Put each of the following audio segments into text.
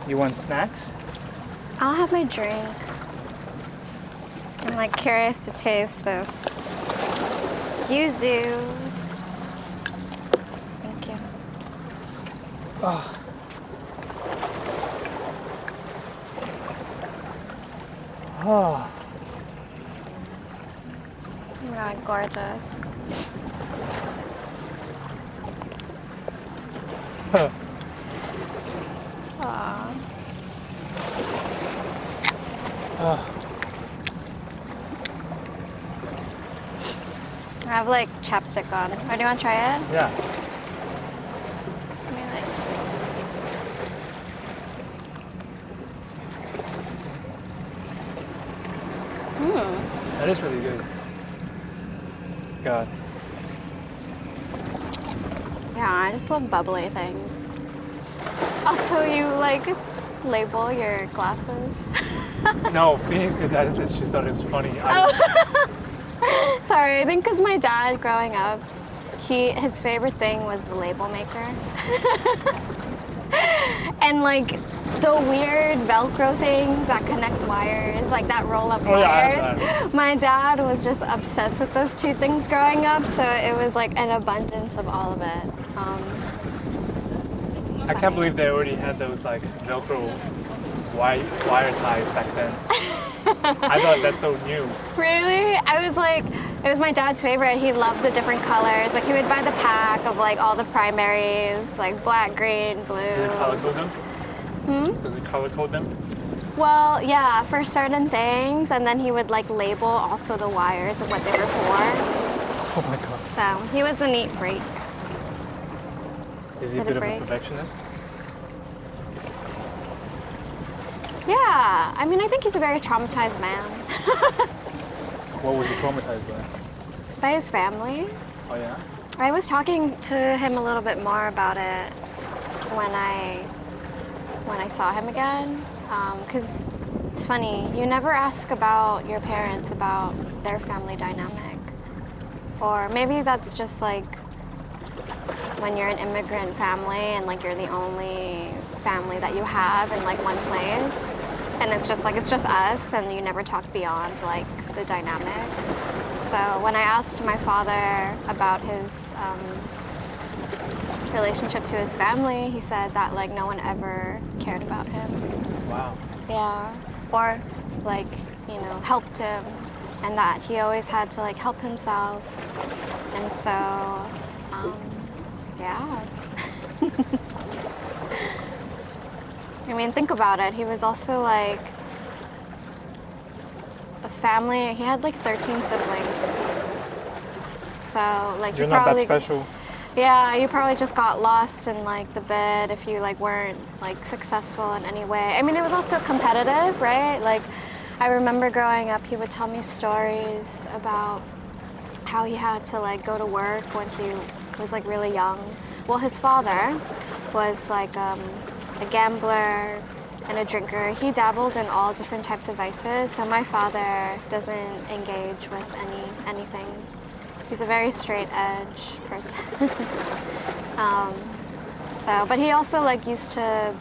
You want snacks? I'll have my drink. I'm like curious to taste this yuzu. Thank you. Oh. Oh. Oh my god, gorgeous. Huh. Aww. Oh. I have like chapstick on. Or do you want to try it? Yeah. Let me, like... That is really good. God. Yeah, I just love bubbly things. Also, you like label your glasses? No, Phoenix did that. She thought it was funny. Sorry, I think because my dad growing up, his favorite thing was the label maker. And like the weird Velcro things that connect wires, like that roll-up wires. Yeah, My dad was just obsessed with those two things growing up, so it was like an abundance of all of it. I can't believe they already had those like Velcro wire ties back then. I thought that's so new. Really? I was like, it was my dad's favorite. He loved the different colors. Like he would buy the pack of like all the primaries, like black, green, blue. Does it color code them? Does it color code them? Well, yeah, for certain things, and then he would like label also the wires of what they were for. Oh my god. So he was a neat freak. Is he a bit of a perfectionist? Yeah, I mean, I think he's a very traumatized man. What was he traumatized by? By his family. Oh yeah? I was talking to him a little bit more about it when I saw him again, because it's funny, you never ask about your parents about their family dynamic. Or maybe that's just like when you're an immigrant family and like you're the only family that you have in like one place, and it's just us, and you never talk beyond like the dynamic. So when I asked my father about his relationship to his family, he said that like no one ever cared about him. Wow. Yeah. Or like, you know, helped him, and that he always had to like help himself. And so, yeah. I mean, think about it. He was also like a family. He had like 13 siblings. So like You're you not probably that special. Yeah, you probably just got lost in like the bid if you like weren't like successful in any way. I mean, it was also competitive, right? Like I remember growing up, he would tell me stories about how he had to like go to work when he was like really young. Well, his father was like a gambler and a drinker. He dabbled in all different types of vices. So my father doesn't engage with anything. He's a very straight edge person. But he also like used to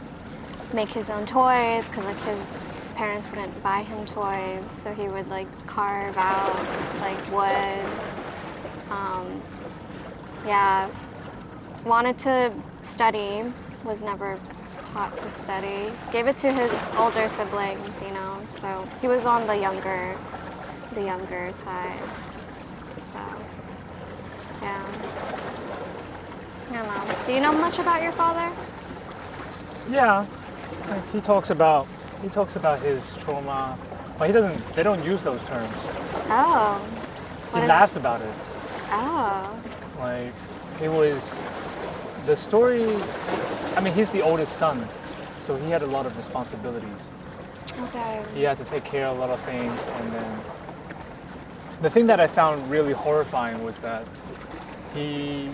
make his own toys because like his parents wouldn't buy him toys, so he would like carve out like wood. Yeah, wanted to study, was never taught to study. Gave it to his older siblings, you know. So he was on the younger side. So. Yeah. I don't know. Do you know much about your father? Yeah. Like, he talks about his trauma, but they don't use those terms. Oh. He laughs about it. Oh. Like, the story, I mean, he's the oldest son, so he had a lot of responsibilities. Okay. He had to take care of a lot of things, and then the thing that I found really horrifying was that he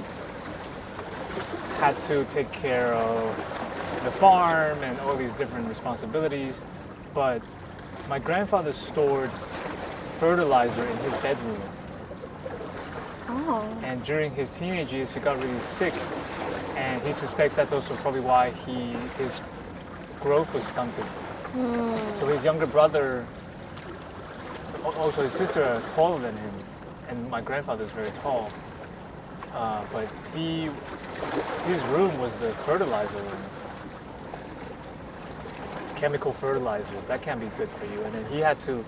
had to take care of the farm and all these different responsibilities, but my grandfather stored fertilizer in his bedroom. Oh. And during his teenage years, he got really sick, and he suspects that's also probably why his growth was stunted. Mm. So his younger brother, also his sister, are taller than him, and my grandfather's very tall. But his room was the fertilizer room. Chemical fertilizers, that can't be good for you. And then he had to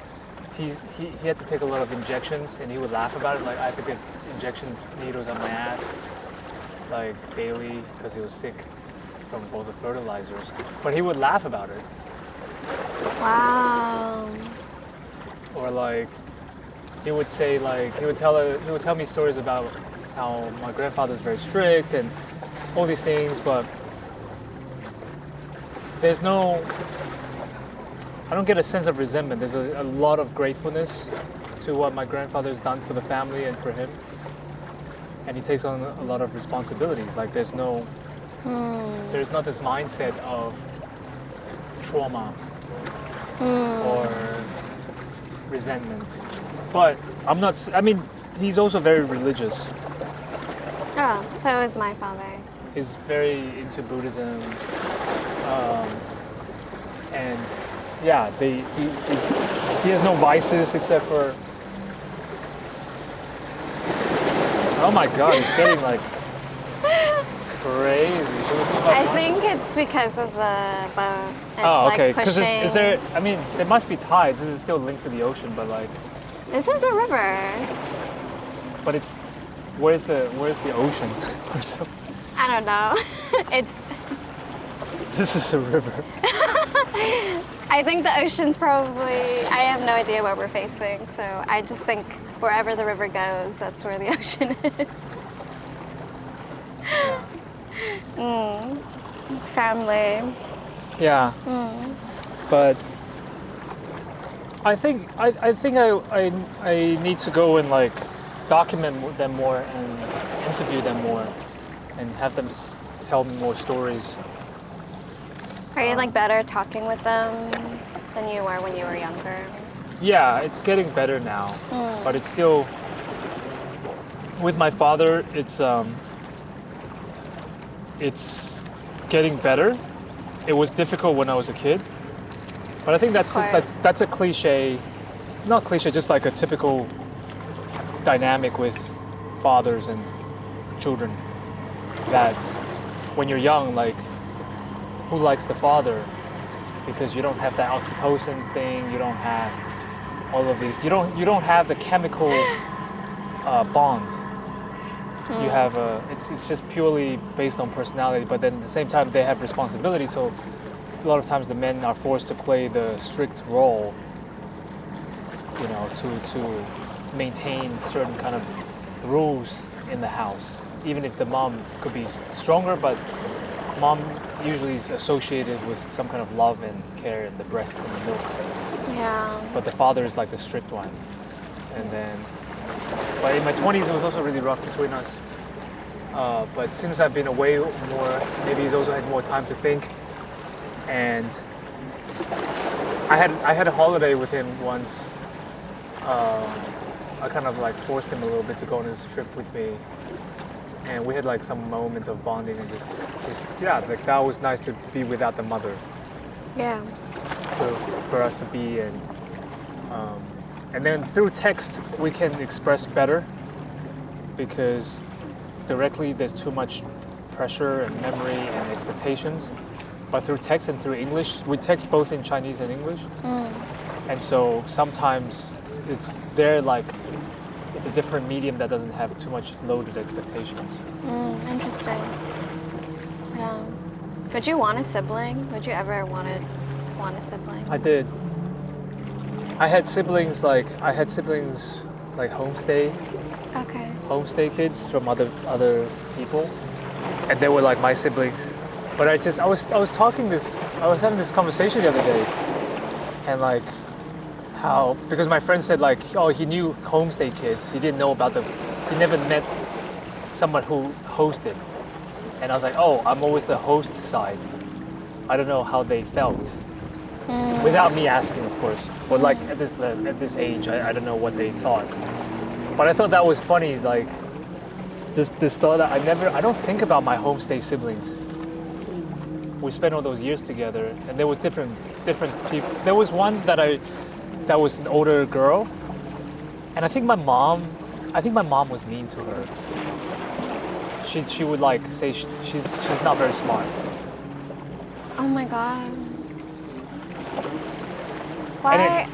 take a lot of injections, and he would laugh about it. Like, I had to get injections, needles on my ass, like daily, because he was sick from all the fertilizers. But he would laugh about it. Wow. Or like, he would say, like, he would tell me stories about how my grandfather's very strict and all these things, but there's no, I don't get a sense of resentment. There's a lot of gratefulness to what my grandfather's done for the family and for him. And he takes on a lot of responsibilities. Like, there's not this mindset of trauma or resentment. But he's also very religious. Oh, so is my father. He's very into Buddhism. And yeah, he has no vices except for, oh my god, it's getting like crazy. I think it's because of the boat. It's okay. like Because pushing. is there? I mean, there must be tides. This is still linked to the ocean, but like, This is the river. but it's where's the ocean? I don't know. It's. This is a river. I think the ocean's probably. I have no idea what we're facing, so I just think wherever the river goes, that's where the ocean is. Family. Yeah. But I think I need to go and like document them more and interview them more and have them tell me more stories. Are you like better talking with them than you were when you were younger? Yeah, it's getting better now, but it's still with my father. It's getting better. It was difficult when I was a kid, but I think that's a cliche, not cliche, just like a typical dynamic with fathers and children. That when you're young, like, who likes the father? Because you don't have that oxytocin thing. You don't have all of these. You don't have the chemical bond. You have it's just purely based on personality, but then at the same time they have responsibility, so a lot of times the men are forced to play the strict role, you know, to maintain certain kind of rules in the house, even if the mom could be stronger, but mom usually is associated with some kind of love and care and the breast and the milk. Yeah. But the father is like the strict one. And then, but in my 20s, it was also really rough between us. But since I've been away more, maybe he's also had more time to think. And I had a holiday with him once. I kind of like forced him a little bit to go on his trip with me. And we had like some moments of bonding and just yeah, like that was nice to be without the mother. Yeah. For us to be and then through text we can express better because directly there's too much pressure and memory and expectations, but through text and through English, we text both in Chinese and English, and so sometimes it's a different medium that doesn't have too much loaded expectations. Interesting. Yeah. Would you want a sibling? Would you ever want a sibling? I did. I had siblings like homestay kids from other people, and they were like my siblings. But I was having this conversation the other day, and like how, because my friend said like, oh, he knew homestay kids, he didn't know about he never met someone who hosted, and I was like, oh, I'm always the host side. I don't know how they felt. Without me asking, of course. But like at this age, I don't know what they thought. But I thought that was funny, like just this thought that I don't think about my homestay siblings. we spent all those years together, and there was different people. There was one that was an older girl, and I think my mom was mean to her. She would like say she's not very smart. Oh my God. And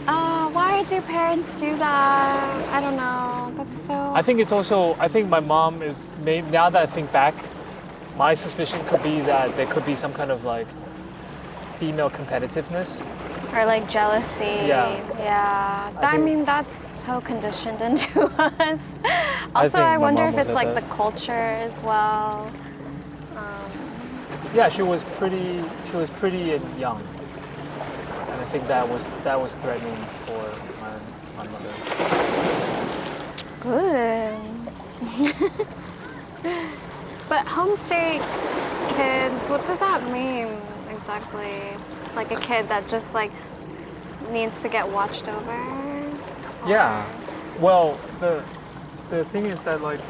Why do parents do that? I don't know. That's so. I think it's also, I think my mom is, maybe now that I think back, my suspicion could be that there could be some kind of like female competitiveness. Or like jealousy. Yeah. Yeah. I mean, that's so conditioned into us. Also, think I my wonder mom if was it's like like that. the culture as well. Yeah, she was pretty and young. And I think that was threatening for my mother. Good. But homestay kids, what does that mean exactly? Like a kid that just like needs to get watched over? Yeah. Well, the thing is that like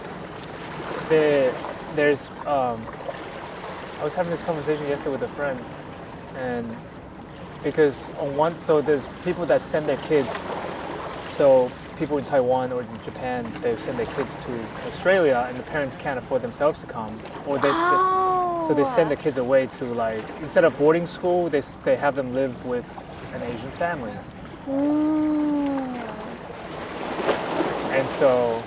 there's I was having this conversation yesterday with a friend, and because so there's people that send their kids, so people in Taiwan or in Japan, they send their kids to Australia, and the parents can't afford themselves to come, or so they send the kids away to like, instead of boarding school, they have them live with an Asian family. And so,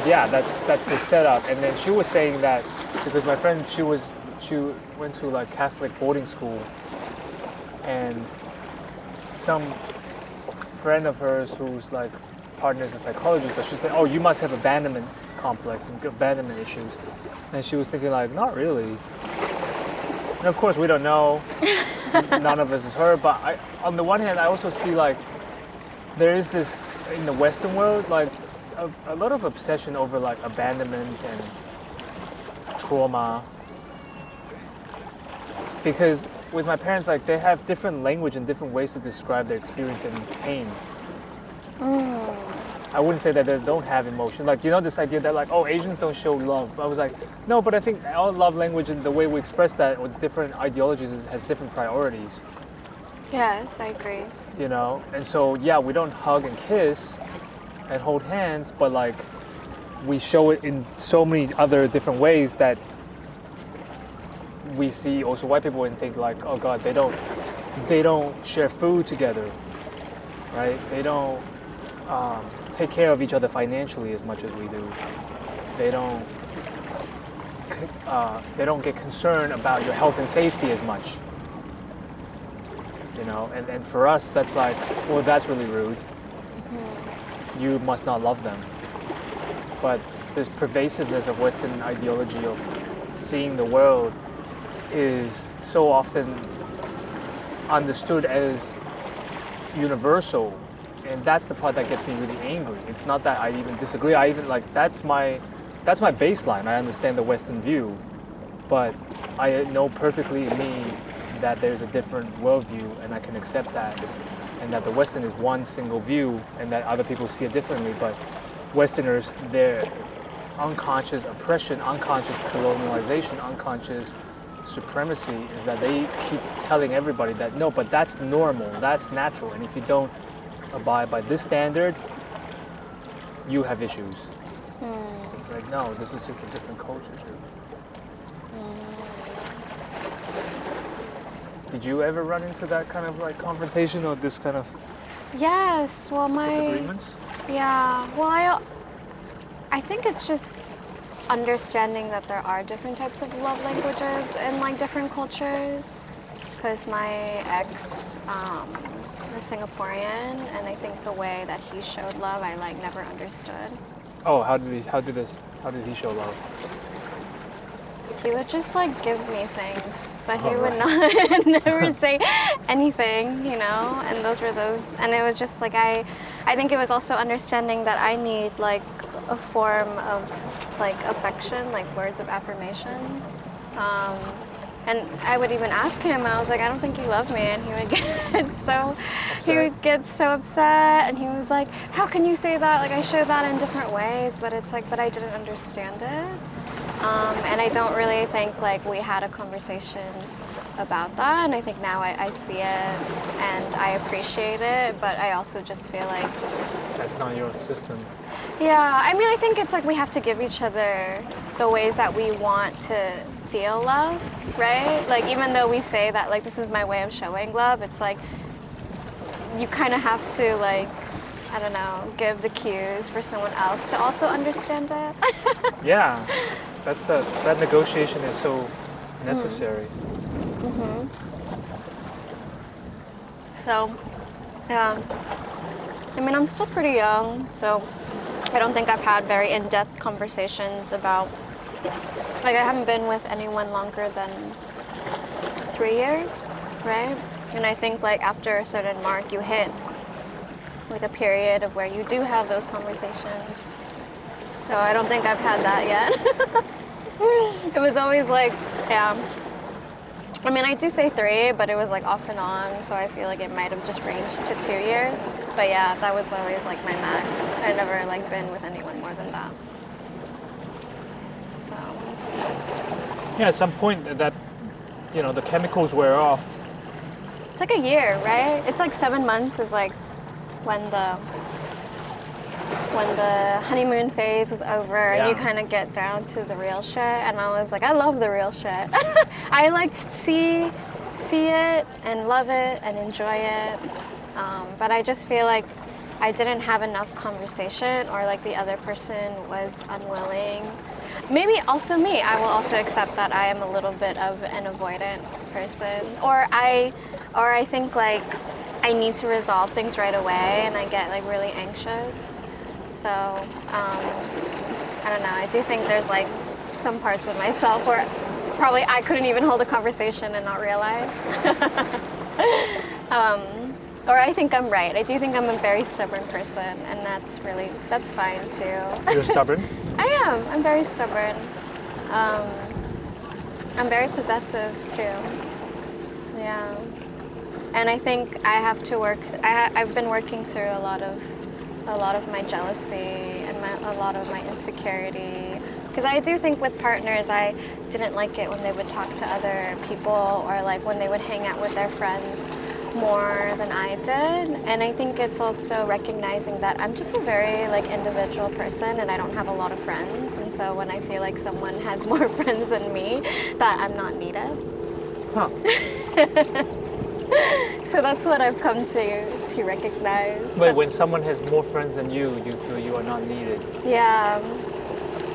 yeah, that's the setup. And then she was saying that because my friend, she went to like Catholic boarding school, and some friend of hers who's like partner is a psychologist, but she said, "Oh, you must have abandonment complex and abandonment issues." And she was thinking like, "Not really." And of course, we don't know. None of us is her. But on the one hand, I also see like there is this in the Western world, like a lot of obsession over like abandonment and trauma. Because with my parents, like they have different language and different ways to describe their experience and pains. I wouldn't say that they don't have emotion. Like, you know, this idea that like, oh, Asians don't show love. I was like, no, but I think our love language and the way we express that with different ideologies has different priorities. Yes, I agree. You know, and so yeah, we don't hug and kiss and hold hands, but like we show it in so many other different ways that we see also white people and think like, oh God, they don't share food together, right? They don't take care of each other financially as much as we do. They don't get concerned about your health and safety as much. You know, and for us, that's like, well, that's really rude. You must not love them. But this pervasiveness of Western ideology of seeing the world is so often understood as universal, and that's the part that gets me really angry. It's not that I even disagree. I even like that's my baseline. I understand the Western view, but I know perfectly in me that there's a different worldview, and I can accept that, and that the Western is one single view, and that other people see it differently. But Westerners, their unconscious oppression, unconscious colonialization, unconscious supremacy is that they keep telling everybody that no, but that's normal, that's natural, and if you don't abide by this standard, you have issues. It's like, no, this is just a different culture, dude. Did you ever run into that kind of like confrontation or this kind of Yes, well, disagreements? Yeah, well, I think it's just understanding that there are different types of love languages in like different cultures. Because my ex was Singaporean, and I think the way that he showed love, I like never understood. Oh, how did he show love? He would just like give me things, but he would not never say anything, you know. And and it was just like I think it was also understanding that I need like a form of like affection, like words of affirmation. And I would even ask him. I was like, I don't think you love me, and he would get so upset, and he was like, how can you say that? Like I showed that in different ways, but it's like, but I didn't understand it. And I don't really think like we had a conversation about that. And I think now I see it and I appreciate it, but I also just feel like, That's not your system. yeah, I mean, I think it's like we have to give each other the ways that we want to feel love, right? Like even though we say that like this is my way of showing love, it's like you kind of have to like, I don't know, give the cues for someone else to also understand it. Yeah, that negotiation is so necessary. So, yeah. I mean, I'm still pretty young, so I don't think I've had very in-depth conversations about, like I haven't been with anyone longer than 3 years, right? And I think like after a certain mark, you hit like a period of where you do have those conversations. So I don't think I've had that yet. It was always like, yeah. I mean, I do say 3, but it was like off and on, so I feel like it might have just ranged to 2 years. But yeah, that was always like my max. I never like been with anyone more than that. So. Yeah, at some point that, the chemicals wear off. It's like a year, right? It's like 7 months is like when the honeymoon phase is over and you kind of get down to the real shit. And I was like, I love the real shit. I like see it and love it and enjoy it. But I just feel like I didn't have enough conversation, or like the other person was unwilling. Maybe also me. I will also accept that I am a little bit of an avoidant person, or I think like I need to resolve things right away, and I get like really anxious. So I don't know. I do think there's like some parts of myself where probably I couldn't even hold a conversation and not realize. Or I think I'm right. I do think I'm a very stubborn person, and that's fine too. You're stubborn? I am. I'm very stubborn. I'm very possessive too. Yeah. And I think I have to work. I've been working through a lot of my jealousy and a lot of my insecurity. Because I do think with partners, I didn't like it when they would talk to other people, or like when they would hang out with their friends more than I did. And I think it's also recognizing that I'm just a very like individual person, and I don't have a lot of friends. And so when I feel like someone has more friends than me, that I'm not needed. Huh. So that's what I've come to recognize. But when someone has more friends than you feel you are not needed. Yeah.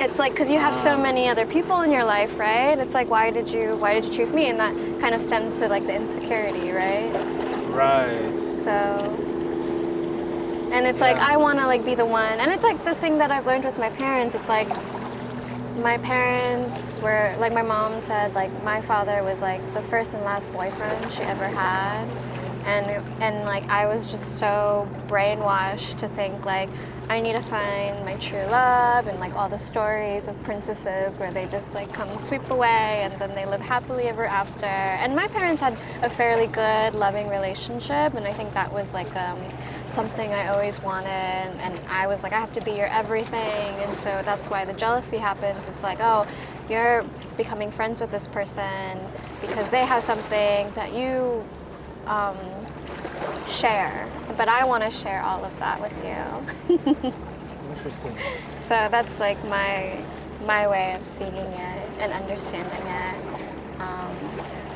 It's like, because you have so many other people in your life, right? It's like, why did you choose me? And that kind of stems to like the insecurity, right? Right. So, and it's like, I want to like be the one. And it's like the thing that I've learned with my parents. It's like, my parents were, like my mom said, like my father was like the first and last boyfriend she ever had. And like I was just so brainwashed to think like I need to find my true love, and like all the stories of princesses where they just like come sweep away and then they live happily ever after. And my parents had a fairly good, loving relationship, and I think that was like something I always wanted. And I was like, I have to be your everything, and so that's why the jealousy happens. It's like, oh, you're becoming friends with this person because they have something that you share, but I want to share all of that with you. Interesting. So that's like my way of seeing it and understanding it.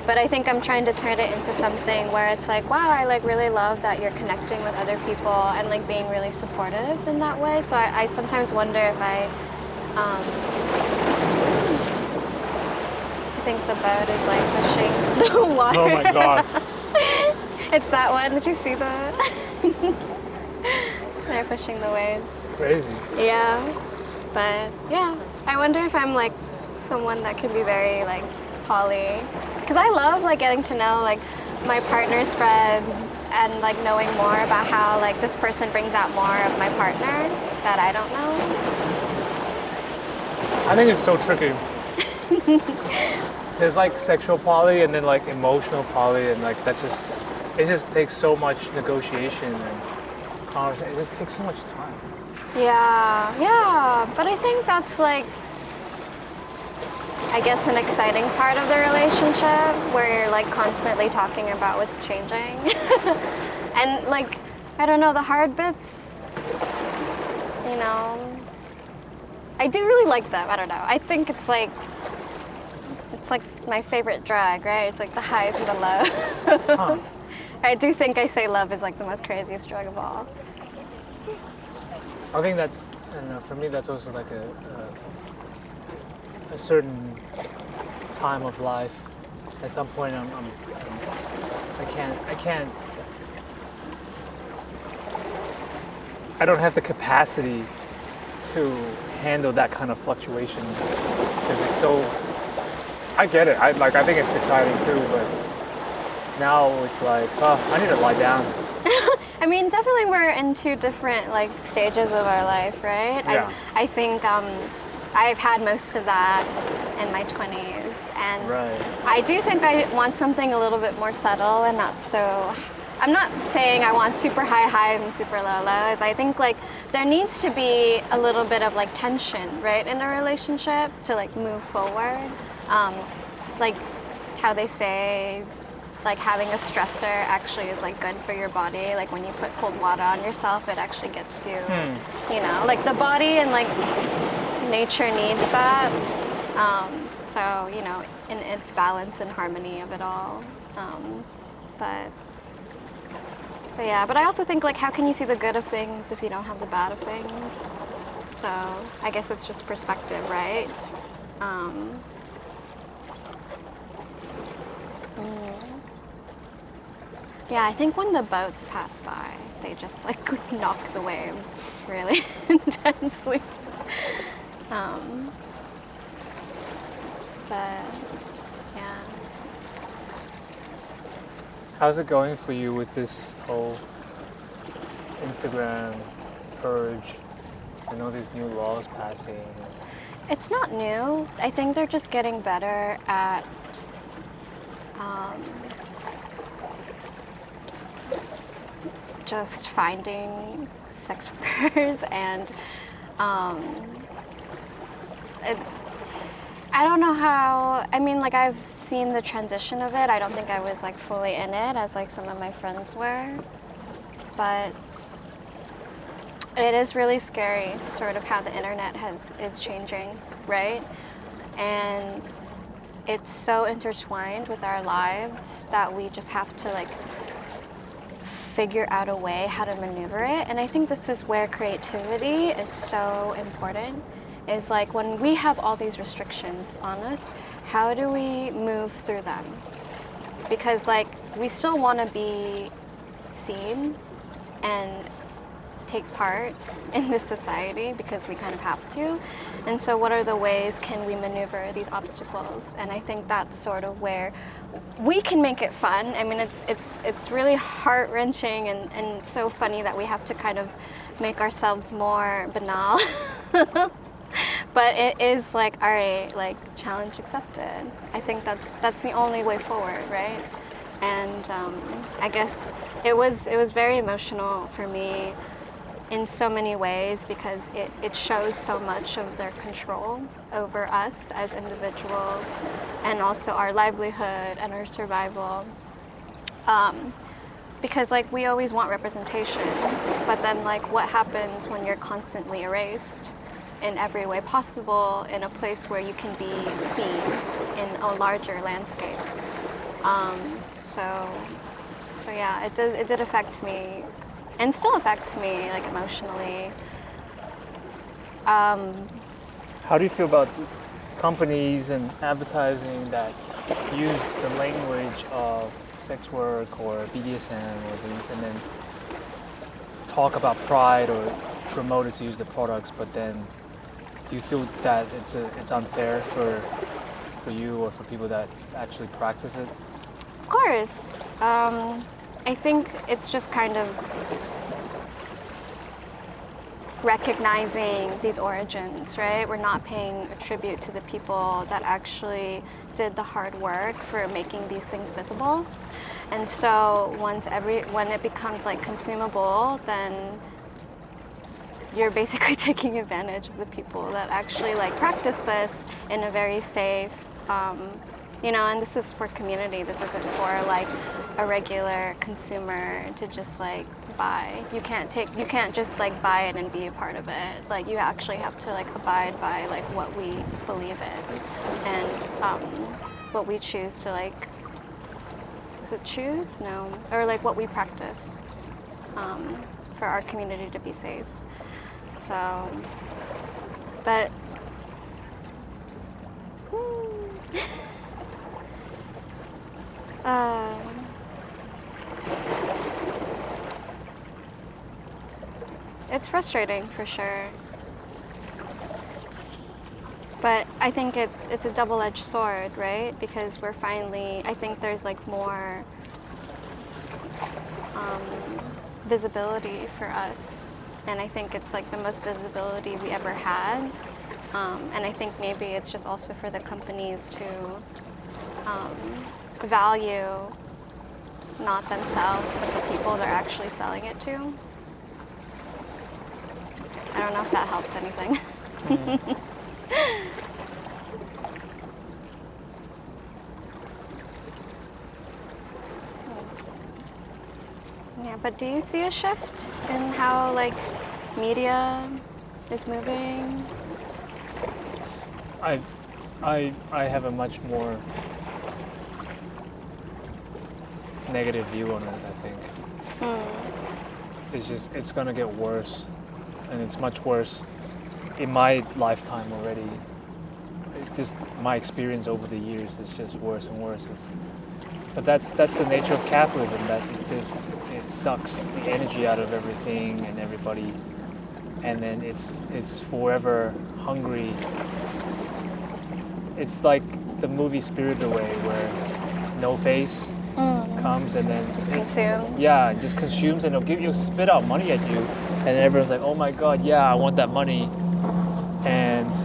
But I think I'm trying to turn it into something where it's like, wow, I like really love that you're connecting with other people and like being really supportive in that way. So I sometimes wonder if I think the boat is like pushing the water. Oh my God. It's that one. Did you see that? They're pushing the waves. Crazy. Yeah. But yeah, I wonder if I'm like someone that can be very like poly. Because I love like getting to know like my partner's friends and like knowing more about how like this person brings out more of my partner that I don't know. I think it's so tricky. There's like sexual poly and then like emotional poly, and like it just takes so much negotiation and conversation. It just takes so much time. Yeah, but I think that's like, I guess, an exciting part of the relationship where you're like constantly talking about what's changing. And like, I don't know, the hard bits, you know, I do really like them. I don't know. I think it's like my favorite drug, right? It's like the highs and the lows. Huh. I do think I say love is like the most craziest drug of all. I think that's, and for me, that's also like a certain time of life. At some point, I don't have the capacity to handle that kind of fluctuations because it's so. I get it. I think it's exciting too, but now it's like, oh, I need to lie down. I mean, definitely we're in two different like stages of our life, right? Yeah. I think I've had most of that in my 20s, and Right. I do think I want something a little bit more subtle and not so. I'm not saying I want super high highs and super low lows. I think like there needs to be a little bit of like tension, right, in a relationship to like move forward. Like how they say, like having a stressor actually is like good for your body. Like when you put cold water on yourself, it actually gets you, you know, like the body and like nature needs that. So, you know, in its balance and harmony of it all. But yeah, but I also think like how can you see the good of things if you don't have the bad of things? So I guess it's just perspective, right? Yeah, I think when the boats pass by, they just like knock the waves really intensely. But yeah. How's it going for you with this whole Instagram purge? I know these new laws passing. It's not new. I think they're just getting better at just finding sex workers and I don't know how, I mean, like I've seen the transition of it. I don't think I was like fully in it as like some of my friends were, but it is really scary sort of how the internet is changing, right? And it's so intertwined with our lives that we just have to like figure out a way how to maneuver it. And I think this is where creativity is so important, is like when we have all these restrictions on us, how do we move through them? Because like we still want to be seen and take part in this society because we kind of have to. And so what are the ways can we maneuver these obstacles? And I think that's sort of where we can make it fun. I mean, it's really heart-wrenching and so funny that we have to kind of make ourselves more banal. But it is like, all right, like challenge accepted. I think that's the only way forward, right? And I guess it was very emotional for me in so many ways because it shows so much of their control over us as individuals and also our livelihood and our survival. Because like we always want representation, but then like what happens when you're constantly erased in every way possible in a place where you can be seen in a larger landscape? So yeah, it did affect me and still affects me like emotionally. How do you feel about companies and advertising that use the language of sex work or BDSM or these and then talk about pride or promote it to use the products, but then do you feel that it's unfair for you or for people that actually practice it? Of course. I think it's just kind of recognizing these origins, right? We're not paying a tribute to the people that actually did the hard work for making these things visible. And so when it becomes like consumable, then you're basically taking advantage of the people that actually like practice this in a very safe, you know, and this is for community. This isn't for like a regular consumer to just like buy. You can't just like buy it and be a part of it. Like you actually have to like abide by like what we believe in and what we choose to like. Is it choose? No, or like what we practice for our community to be safe. So, but. It's frustrating for sure. But I think it's a double-edged sword, right? Because we're finally, I think there's like more visibility for us. And I think it's like the most visibility we ever had. And I think maybe it's just also for the companies to value not themselves, but the people they're actually selling it to. I don't know if that helps anything. Yeah, but do you see a shift in how like media is moving? I have a much more negative view on it, I think. It's gonna get worse, and it's much worse in my lifetime already. Just my experience over the years is just worse and worse. But that's the nature of capitalism, that it sucks the energy out of everything and everybody, and then it's forever hungry. It's like the movie Spirited Away, where No Face comes and then just consumes. Yeah, just consumes, and it'll spit out money at you, and then everyone's like, oh my god, yeah, I want that money, and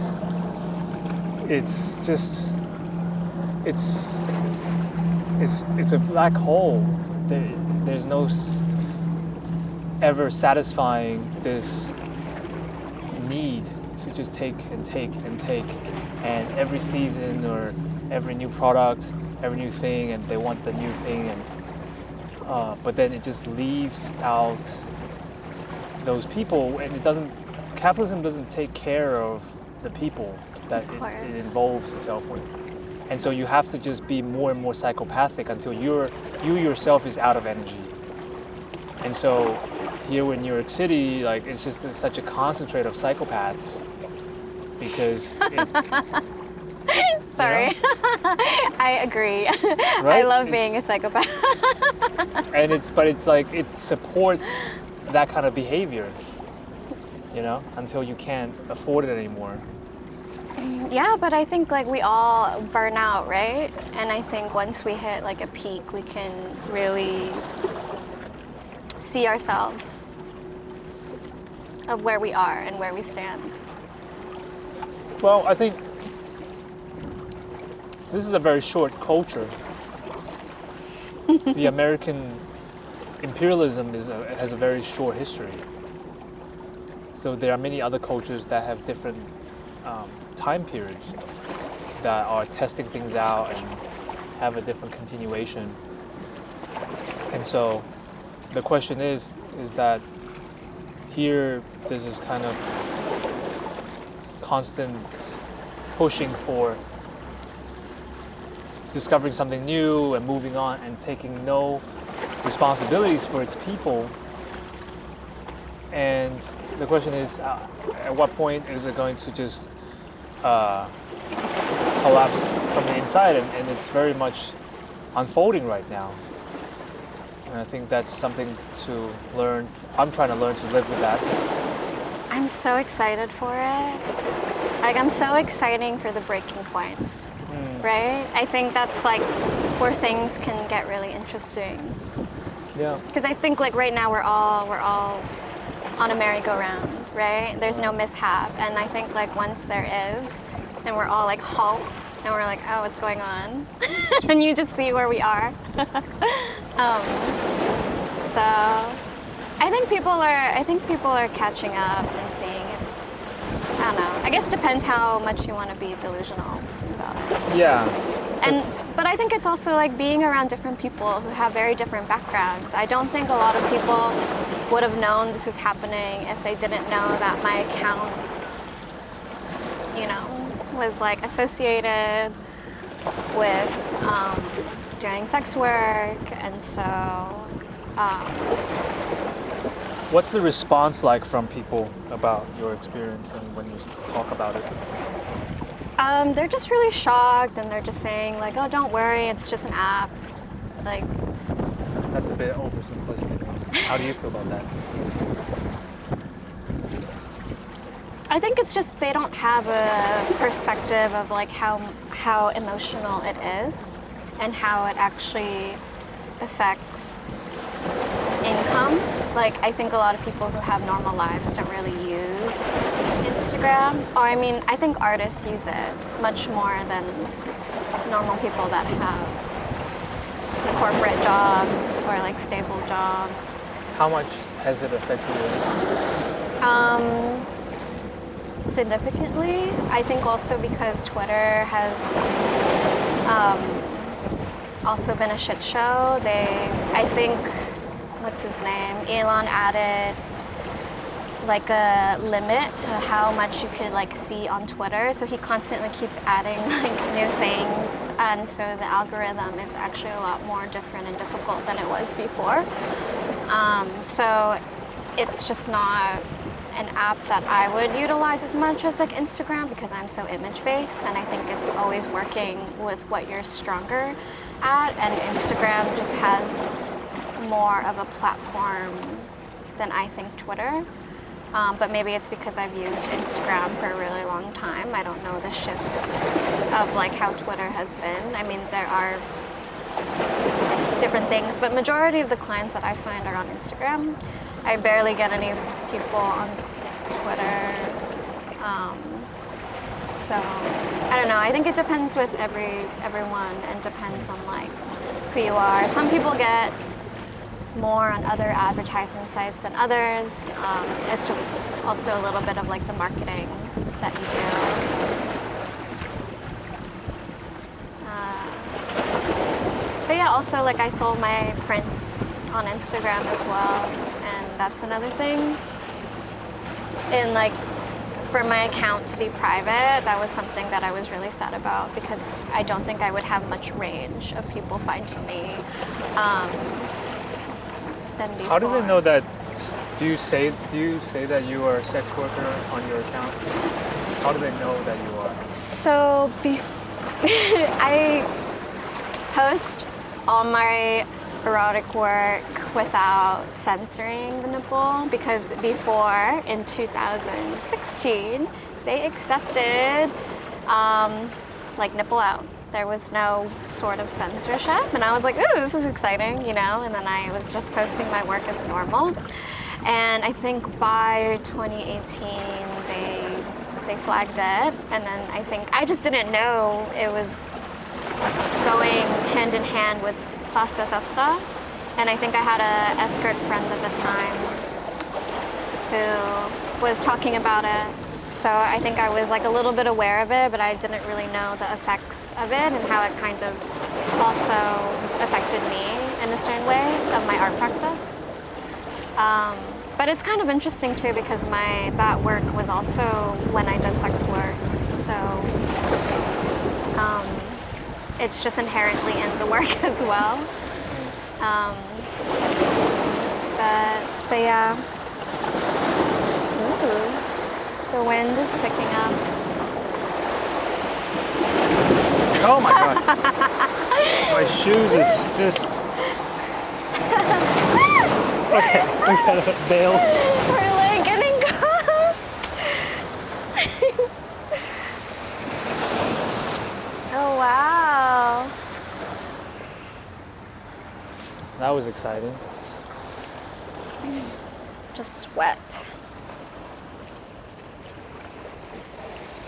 it's just it's a black hole. There's no ever satisfying this need to just take and take and take, and every season or every new product, every new thing, and they want the new thing, and but then it just leaves out those people, and capitalism doesn't take care of the people that it involves itself with. And so you have to just be more and more psychopathic until you yourself is out of energy. And so here in New York City, like it's such a concentrate of psychopaths, because Sorry. You know? I agree. Right? I love being a psychopath. And it's like it supports that kind of behavior, you know, until you can't afford it anymore. Yeah, but I think like we all burn out, right? And I think once we hit like a peak, we can really see ourselves of where we are and where we stand. Well, I think this is a very short culture. The American imperialism has a very short history. So there are many other cultures that have different time periods that are testing things out and have a different continuation. And so the question is that here there's this kind of constant pushing for discovering something new and moving on and taking no responsibilities for its people. And the question is, at what point is it going to just collapse from the inside? And it's very much unfolding right now. And I think that's something to learn. I'm trying to learn to live with that. I'm so excited for it. Like, I'm so exciting for the breaking points, right? I think that's like where things can get really interesting. Yeah. Because I think like right now we're all on a merry-go-round, right? There's no mishap, and I think like once there is, and we're all like halt, and we're like, oh, what's going on? And you just see where we are. So I think people are catching up and seeing it. I don't know. I guess it depends how much you want to be delusional about it. Yeah. But I think it's also like being around different people who have very different backgrounds. I don't think a lot of people would have known this is happening if they didn't know that my account, you know, was like associated with doing sex work, and so. What's the response like from people about your experience and when you talk about it? They're just really shocked, and they're just saying like, "Oh, don't worry, it's just an app." Like, That's a bit oversimplistic. How do you feel about that? I think it's just they don't have a perspective of like how emotional it is, and how it actually affects income. Like, I think a lot of people who have normal lives don't really use Instagram. Or I mean, I think artists use it much more than normal people that have corporate jobs or like stable jobs. How much has it affected you? Significantly. I think also because Twitter has also been a shit show. I think, what's his name? Elon added like a limit to how much you could like see on Twitter. So he constantly keeps adding like new things. And so the algorithm is actually a lot more different and difficult than it was before. So it's just not an app that I would utilize as much as like Instagram, because I'm so image-based, and I think it's always working with what you're stronger at, and Instagram just has more of a platform than I think Twitter. But maybe it's because I've used Instagram for a really long time. I don't know the shifts of like how Twitter has been. I mean, there are different things, but majority of the clients that I find are on Instagram. I barely get any people on Twitter. So I don't know. I think it depends with everyone, and depends on like who you are. Some people get more on other advertisement sites than others. It's just also a little bit of like the marketing that you do. But yeah, also like I sold my prints on Instagram as well, and that's another thing. And like for my account to be private, that was something that I was really sad about, because I don't think I would have much range of people finding me than before. How do they know that? Do you say that you are a sex worker on your account? How do they know that you are? So I post all my erotic work without censoring the nipple, because before, in 2016, they accepted like nipple out. There was no sort of censorship, and I was like, ooh, this is exciting, you know, and then I was just posting my work as normal. And I think by 2018, they flagged it, and then I think I just didn't know it was going hand in hand with Pasta Sesta. And I think I had a escort friend at the time who was talking about it. So I think I was like a little bit aware of it, but I didn't really know the effects of it and how it kind of also affected me in a certain way of my art practice. But it's kind of interesting too, because that work was also when I did sex work. So it's just inherently in the work as well. But yeah. Ooh, the wind is picking up. Oh my god. My shoes is just... Okay, we gotta bail. We're like getting caught. Oh wow. That was exciting. Just sweat.